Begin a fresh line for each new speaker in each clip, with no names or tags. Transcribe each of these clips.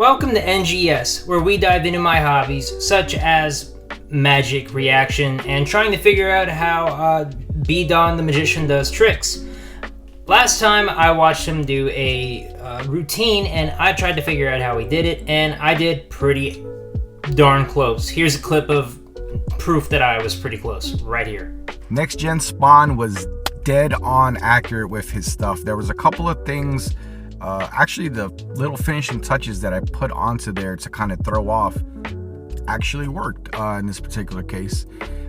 Welcome to NGS, where we dive into my hobbies, such as magic, reaction, and trying to figure out how B-DoN the magician does tricks. Last time I watched him do a routine, and I tried to figure out how he did it, and I did pretty darn close. Here's a clip of proof that I was pretty close, right here.
Next Gen Spawn was dead on accurate with his stuff. There was a couple of things, actually the little finishing touches that I put onto there to kind of throw off actually worked in this particular case.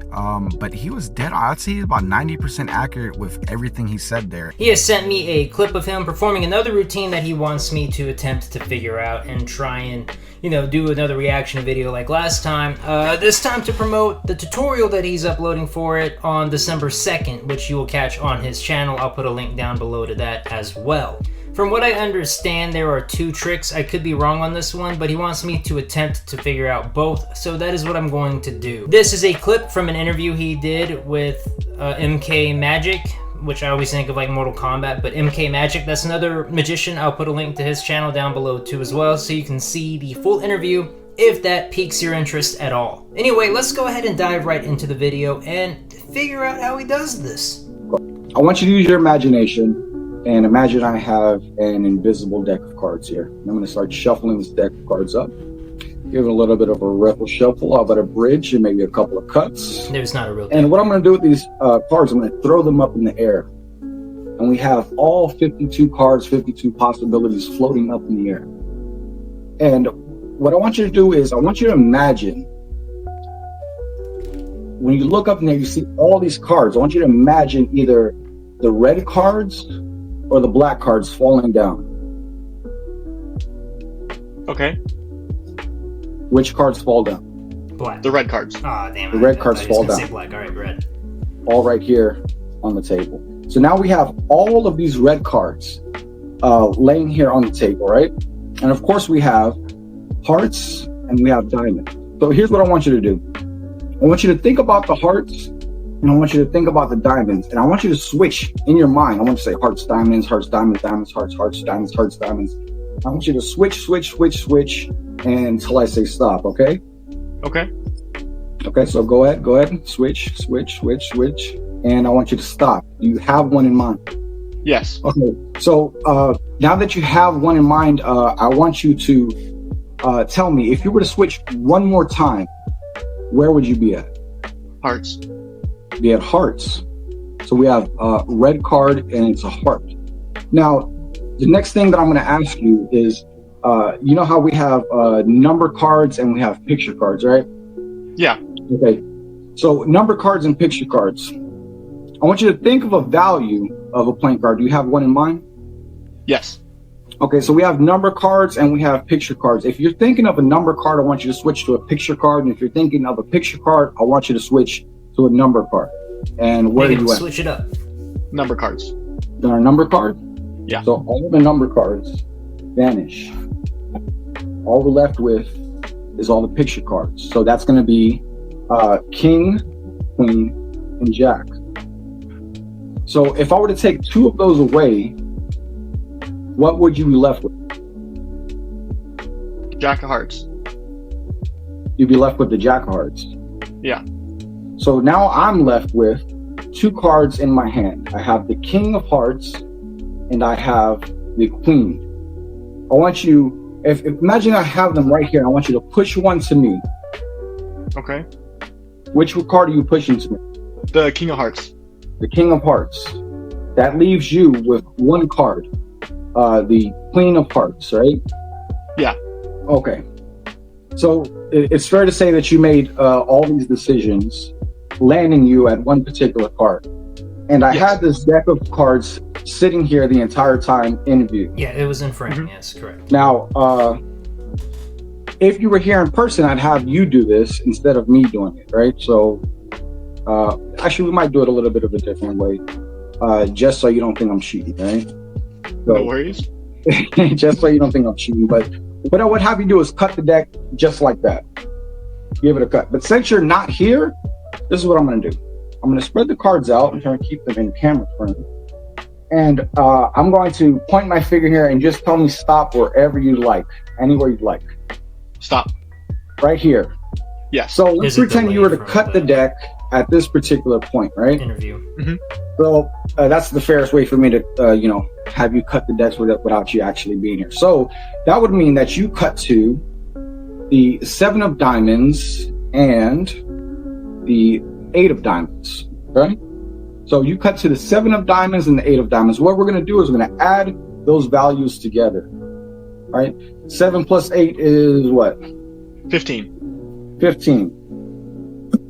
But he was dead on. I'd say he's about 90% accurate with everything he said there.
He has sent me a clip of him performing another routine that he wants me to attempt to figure out and try and, do another reaction video like last time. This time to promote the tutorial that he's uploading for it on December 2nd, which you will catch on his channel. I'll put a link down below to that as well. From what I understand, there are 2 tricks. I could be wrong on this one, but he wants me to attempt to figure out both, so that is what I'm going to do. This is a clip from an interview he did with MK Magic, which I always think of like Mortal Kombat, but MK Magic, that's another magician. I'll put a link to his channel down below too as well, so you can see the full interview if that piques your interest at all. Anyway, let's go ahead and dive right into the video and figure out how he does this.
I want you to use your imagination. And imagine I have an invisible deck of cards here. I'm going to start shuffling this deck of cards up. Give it a little bit of a riffle shuffle. How about a bridge and maybe a couple of cuts?
There's not a real
And what I'm going to do with these cards, I'm going to throw them up in the air. And we have all 52 cards, 52 possibilities floating up in the air. And what I want you to do is, I want you to imagine, when you look up in there, you see all these cards. I want you to imagine either the red cards or the black cards falling down.
Okay.
Which cards fall down?
Black.
The red cards.
Ah, damn it.
The red cards fall down.
Say black. All right, red.
All right here on the table. So now we have all of these red cards laying here on the table, right? And of course we have hearts and we have diamonds. So here's what I want you to do. I want you to think about the hearts and I want you to think about the diamonds, and I want you to switch in your mind. I want you to say hearts, diamonds, diamonds, hearts, diamonds, hearts, diamonds. I want you to switch until I say stop, okay?
Okay.
Okay, so go ahead, switch, and I want you to stop. Do you have one in mind?
Yes.
Okay, so now that you have one in mind, I want you to tell me, if you were to switch one more time, where would you be at?
Hearts.
Be at hearts. So we have a red card and it's a heart. Now, the next thing that I'm going to ask you is, you know how we have number cards and we have picture cards, right?
Yeah.
Okay. So number cards and picture cards. I want you to think of a value of a playing card. Do you have one in mind?
Yes.
Okay, so we have number cards and we have picture cards. If you're thinking of a number card, I want you to switch to a picture card. And if you're thinking of a picture card, I want you to switch to a number card. And where are you at?
Switch it up.
Number cards.
Then our number card?
Yeah.
So all the number cards vanish. All we're left with is all the picture cards. So that's going to be King, Queen, and Jack. So if I were to take 2 of those away, what would you be left with?
Jack of hearts.
You'd be left with the Jack of hearts.
Yeah.
So now I'm left with 2 cards in my hand. I have the King of Hearts and I have the Queen. I want you, imagine I have them right here. I want you to push one to me.
Okay.
Which card are you pushing to me?
The King of Hearts.
The King of Hearts. That leaves you with 1 card. The Queen of Hearts, right?
Yeah.
Okay. So it's fair to say that you made all these decisions, landing you at one particular card. And I had this deck of cards sitting here the entire time in view.
Yeah, it was in frame. Yes, correct.
Now, if you were here in person, I'd have you do this instead of me doing it, right? So actually, we might do it a little bit of a different way, just so you don't think I'm cheating, right? So,
no worries.
just so you don't think I'm cheating. But what I would have you do is cut the deck just like that. Give it a cut. But since you're not here, this is what I'm going to do. I'm going to spread the cards out. I'm trying to keep them in camera frame. And I'm going to point my finger here and just tell me stop wherever you like, anywhere you like.
Stop.
Right here.
Yes.
So let's
There's a
pretend you were to
delay
cut
from
the
the
deck at this particular point, right?
Interview.
So that's the fairest way for me to, have you cut the decks without you actually being here. So that would mean that you cut to the 7 of diamonds and the 8 of diamonds, okay? So you cut to the 7 of diamonds and the 8 of diamonds. What we're going to do is we're going to add those values together, right? 7 plus 8 is what?
15.
15.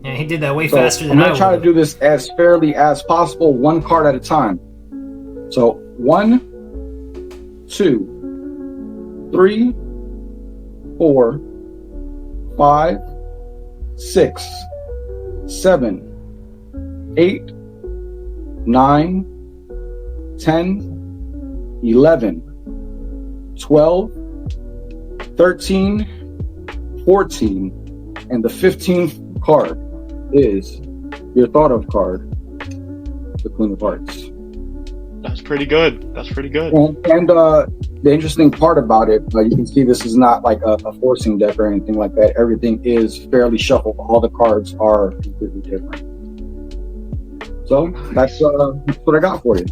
Yeah, he did that way
So
faster
I'm
than I
going to try to
would.
do this as fairly as possible, one card at a time. So 1, 2, 3, 4, 5, 6, 7, 8, 9, 10, 11, 12, 13, 14, and the 15th card is your thought of card, the Queen of Hearts.
That's pretty good. That's pretty good.
And the interesting part about it, you can see this is not like a forcing deck or anything like that. Everything is fairly shuffled. All the cards are completely different. So that's what I got for you.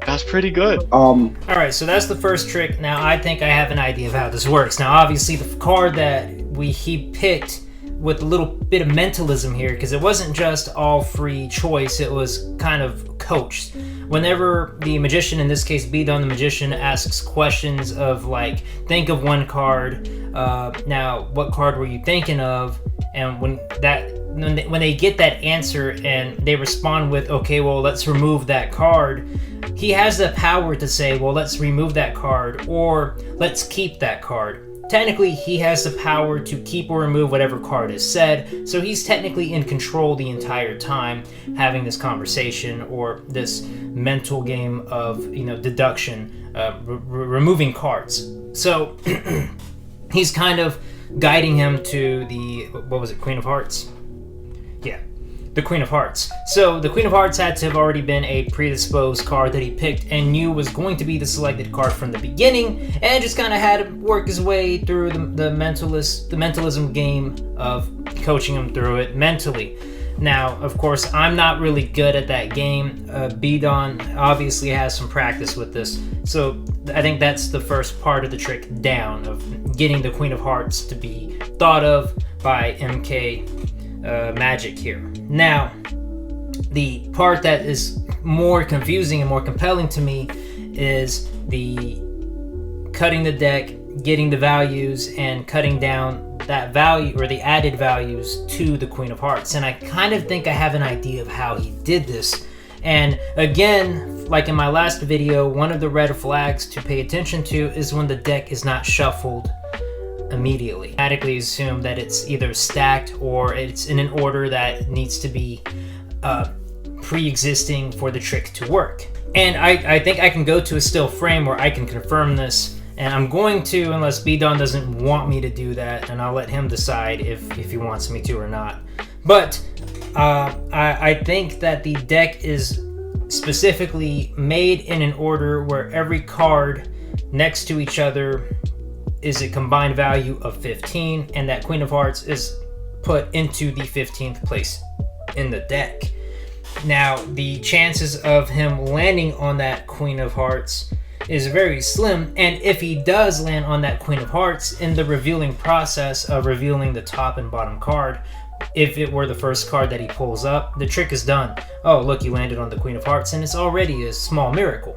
That's pretty good.
All right, so that's the first trick. Now I think I have an idea of how this works. Now, obviously, the card that he picked with a little bit of mentalism here, because it wasn't just all free choice, it was kind of coached. Whenever the magician, in this case B-DoN the magician, asks questions of like, think of one card, now what card were you thinking of, and when they get that answer and they respond with, okay, well, let's remove that card, he has the power to say, well, let's remove that card, or let's keep that card. Technically, he has the power to keep or remove whatever card is said, so he's technically in control the entire time having this conversation or this mental game of, deduction, removing cards. So he's kind of guiding him to the, what was it, Queen of Hearts? Yeah, the Queen of Hearts. So the Queen of Hearts had to have already been a predisposed card that he picked and knew was going to be the selected card from the beginning, and just kind of had to work his way through the mentalism game of coaching him through it mentally. Now, of course, I'm not really good at that game. B-DoN obviously has some practice with this, so I think that's the first part of the trick down, of getting the Queen of Hearts to be thought of by MK Magic here. Now, the part that is more confusing and more compelling to me is the cutting the deck, getting the values, and cutting down that value or the added values to the Queen of Hearts. And I kind of think I have an idea of how he did this. And again, like in my last video, one of the red flags to pay attention to is when the deck is not shuffled immediately. Automatically assume that it's either stacked or it's in an order that needs to be pre-existing for the trick to work. And I think I can go to a still frame where I can confirm this, and I'm going to, unless B-DoN doesn't want me to do that, and I'll let him decide if he wants me to or not. But I think that the deck is specifically made in an order where every card next to each other is a combined value of 15, and that Queen of Hearts is put into the 15th place in the deck. Now, the chances of him landing on that Queen of Hearts is very slim, and if he does land on that Queen of Hearts, in the revealing process of revealing the top and bottom card, if it were the first card that he pulls up, the trick is done. Oh, look, you landed on the Queen of Hearts, and it's already a small miracle.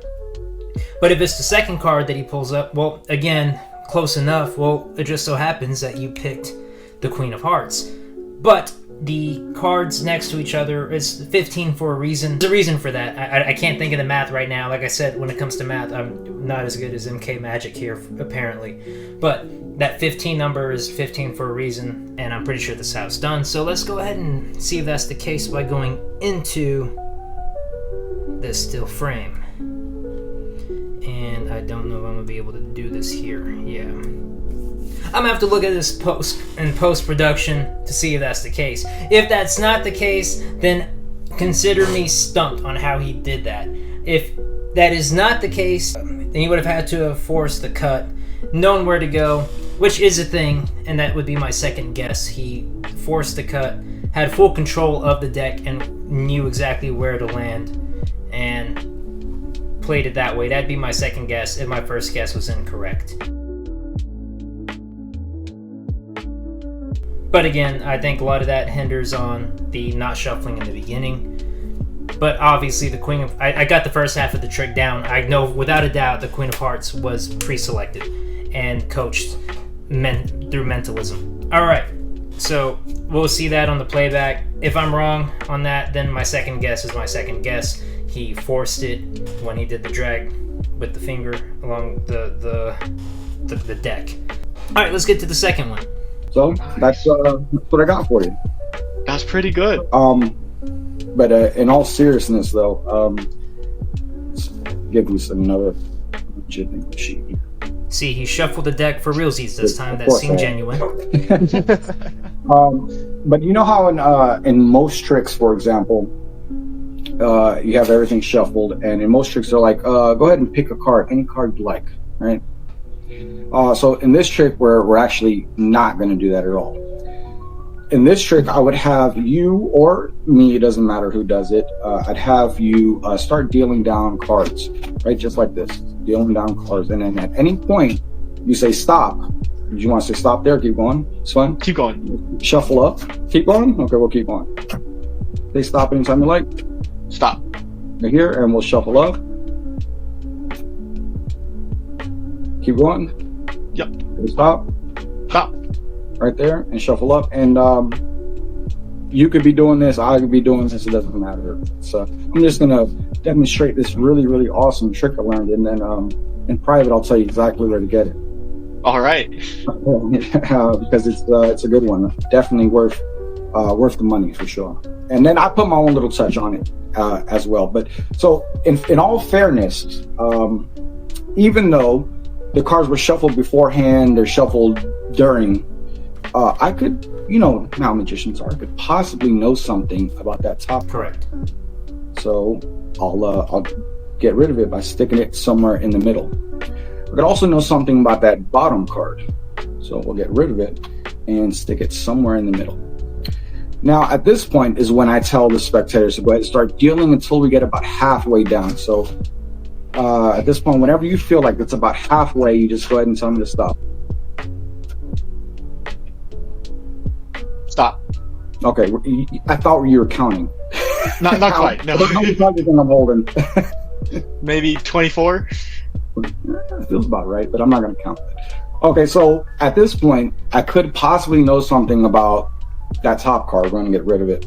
But if it's the second card that he pulls up, well, again, close enough. Well, it just so happens that you picked the Queen of Hearts. But the cards next to each other is 15 for a reason. There's a reason for that. I can't think of the math right now. Like I said, when it comes to math, I'm not as good as MK Magic here, apparently. But that 15 number is 15 for a reason, and I'm pretty sure this is how it's done. So let's go ahead and see if that's the case by going into this still frame. And I don't know if I'm going to be able to do this here. Yeah. I'm going to have to look at this post-production to see if that's the case. If that's not the case, then consider me stumped on how he did that. If that is not the case, then he would have had to have forced the cut, known where to go, which is a thing, and that would be my second guess. He forced the cut, had full control of the deck, and knew exactly where to land, and played it that way. That'd be my second guess, and my first guess was incorrect. But again, I think a lot of that hinders on the not shuffling in the beginning. But obviously the Queen of... I got the first half of the trick down. I know without a doubt the Queen of Hearts was pre-selected and coached through mentalism. Alright, so we'll see that on the playback. If I'm wrong on that, then my second guess is my second guess. He forced it when he did the drag with the finger along the deck. Alright, let's get to the second one.
So that's what I got for you.
That's pretty good.
But in all seriousness, though, let's give you another legitimate sheet.
See, he shuffled the deck for realsies this time. That seemed genuine.
But you know how in most tricks, for example, you have everything shuffled, and in most tricks they're like, go ahead and pick a card, any card you like, right? So in this trick, we're actually not going to do that at all. In this trick, I would have you or me, it doesn't matter who does it, I'd have you start dealing down cards, right? Just like this, dealing down cards. And then at any point, you say stop. Do you want to say stop there? Keep going? It's fine?
Keep going.
Shuffle up. Keep going? Okay, we'll keep going. Say stop anytime you like.
Stop.
Right here, and we'll shuffle up. Keep going.
Yep.
Stop.
Stop.
Right there, and shuffle up. And you could be doing this, I could be doing this, it doesn't matter. So I'm just gonna demonstrate this really, really awesome trick I learned, and then in private I'll tell you exactly where to get it.
All right.
Because it's a good one. Definitely worth the money for sure. And then I put my own little touch on it as well. But so in all fairness, even though the cards were shuffled beforehand, they're shuffled during, I could, you know how magicians are, I could possibly know something about that top card.
Correct.
So I'll get rid of it by sticking it somewhere in the middle. I could also know something about that bottom card. So we'll get rid of it and stick it somewhere in the middle. Now at this point is when I tell the spectators to go ahead and start dealing until we get about halfway down. So at this point, whenever you feel like it's about halfway, you just go ahead and tell me to stop.
Stop.
Okay, I thought you were counting.
Not quite. No.
How many cards I'm holding?
Maybe 24.
Feels about right, but I'm not going to count that. Okay, so at this point, I could possibly know something about that top card. We're going to get rid of it.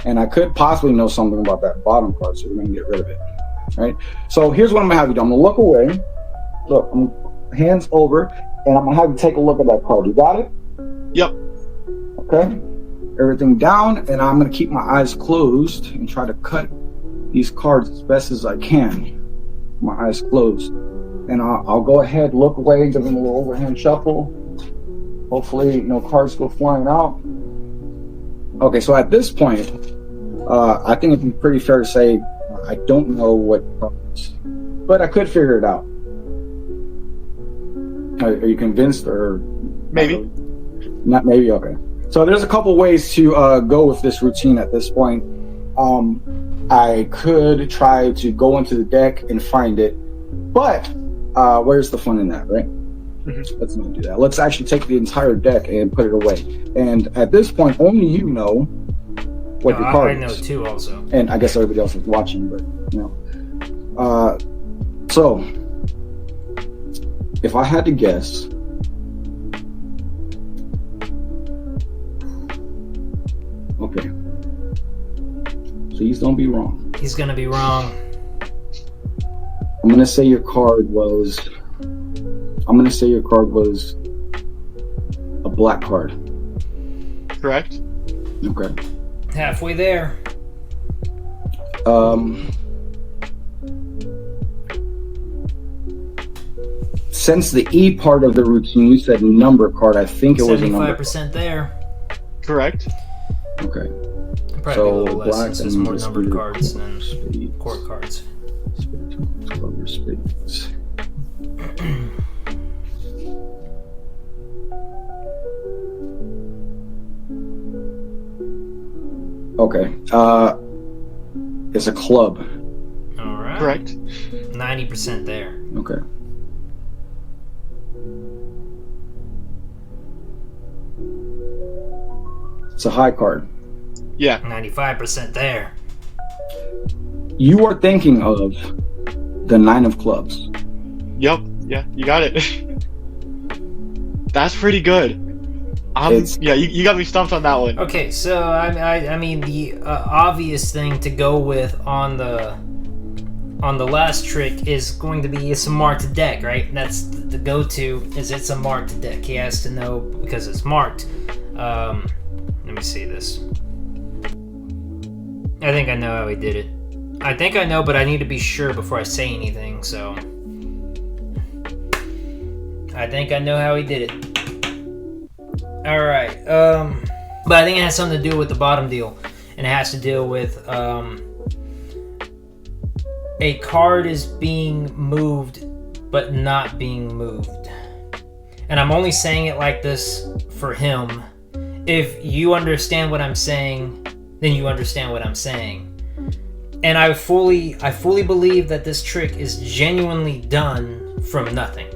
And I could possibly know something about that bottom card, so we're going to get rid of it. All right? So here's what I'm going to have you do. I'm going to look away. Look, I'm hands over, and I'm going to have you take a look at that card. You got it?
Yep.
Okay. Everything down, and I'm going to keep my eyes closed and try to cut these cards as best as I can. My eyes closed. And I'll go ahead, look away, give them a little overhand shuffle. Hopefully, no cards go flying out. Okay, so at this point, I think it'd be pretty fair to say I don't know what cards, but I could figure it out. Are you convinced, or
Maybe.
not? Maybe. Okay. So there's a couple ways to go with this routine at this point. I could try to go into the deck and find it, but where's the fun in that, right? Mm-hmm. Let's not do that. Let's actually take the entire deck and put it away. And at this point, only you know what your card is.
I know too, also.
And I guess everybody else is watching, but you know. So if I had to guess, okay. Please don't be wrong.
He's gonna be wrong.
I'm gonna say your card was a black card.
Correct.
Okay.
Halfway there.
Since the E part of the routine, you said number card. I think it was a number.
75% there.
Correct.
Okay.
Probably
So
a little less
black
since there's
and
more numbered
split.
cards than court cards.
12 your spades. Okay. It's a club.
All right.
Correct.
90% there.
Okay. It's a high card.
Yeah.
95% there.
You are thinking of the 9 of clubs.
Yep. Yeah. You got it. That's pretty good. Yeah. You got me stumped on that one.
Okay, so I mean the obvious thing to go with on the last trick is going to be it's a marked deck, right? That's the go-to. Is it's a marked deck. He has to know because it's marked. Let me see this. I think I know how he did it. I think I know, but I need to be sure before I say anything. So I think I know how he did it. All right, but I think it has something to do with the bottom deal, and it has to deal with a card is being moved but not being moved. And I'm only saying it like this for him. If you understand what I'm saying, then you understand what I'm saying. And I fully believe that this trick is genuinely done from nothing.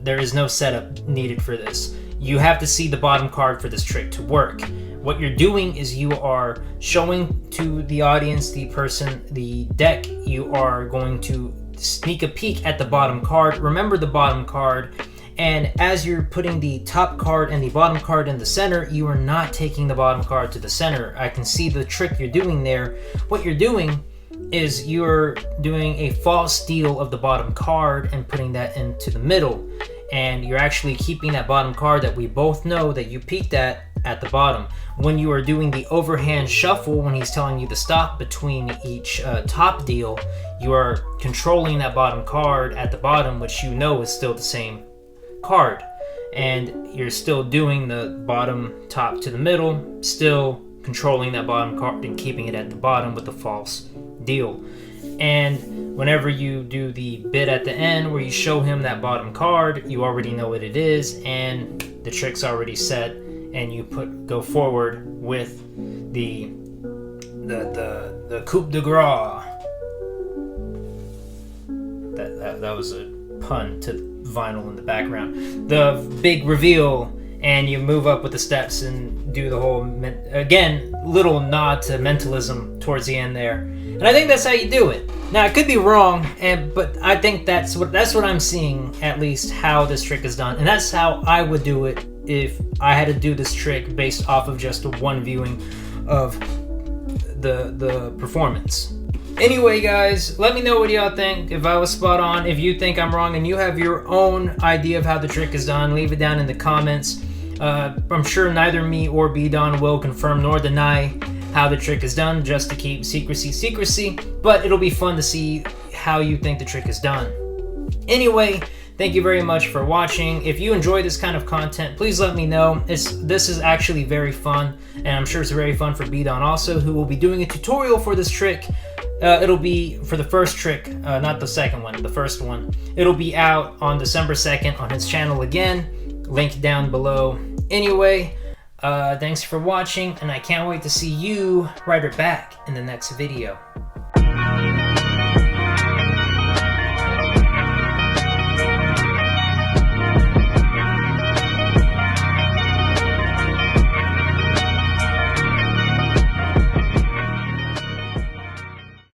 There is no setup needed for this. You have to see the bottom card for this trick to work. What you're doing is you are showing to the audience, the person, the deck. You are going to sneak a peek at the bottom card. Remember the bottom card. And as you're putting the top card and the bottom card in the center, you are not taking the bottom card to the center. I can see the trick you're doing there. What you're doing is you're doing a false deal of the bottom card and putting that into the middle. And you're actually keeping that bottom card that we both know that you peeked at the bottom. When you are doing the overhand shuffle, when he's telling you to stop between each top deal, you are controlling that bottom card at the bottom, which you know is still the same card. And you're still doing the bottom top to the middle, still controlling that bottom card and keeping it at the bottom with the false deal. And whenever you do the bit at the end where you show him that bottom card, you already know what it is and the trick's already set, and you go forward with the coup de grace. That was a pun to vinyl in the background. The big reveal, and you move up with the steps and do the whole again little nod to mentalism towards the end there. And I think that's how you do it. Now, I could be wrong, but I think that's what I'm seeing, at least how this trick is done. And that's how I would do it if I had to do this trick based off of just one viewing of the performance. Anyway, guys, let me know what y'all think. If I was spot on, if you think I'm wrong and you have your own idea of how the trick is done, leave it down in the comments. I'm sure neither me or B-DoN will confirm nor deny how the trick is done, just to keep secrecy, but it'll be fun to see how you think the trick is done. Anyway, thank you very much for watching. If you enjoy this kind of content, please let me know. This is actually very fun, and I'm sure it's very fun for B-DoN also, who will be doing a tutorial for this trick. It'll be for the first trick, not the second one, the first one. It'll be out on December 2nd on his channel again, link down below. Anyway, thanks for watching, and I can't wait to see you right back in the next video.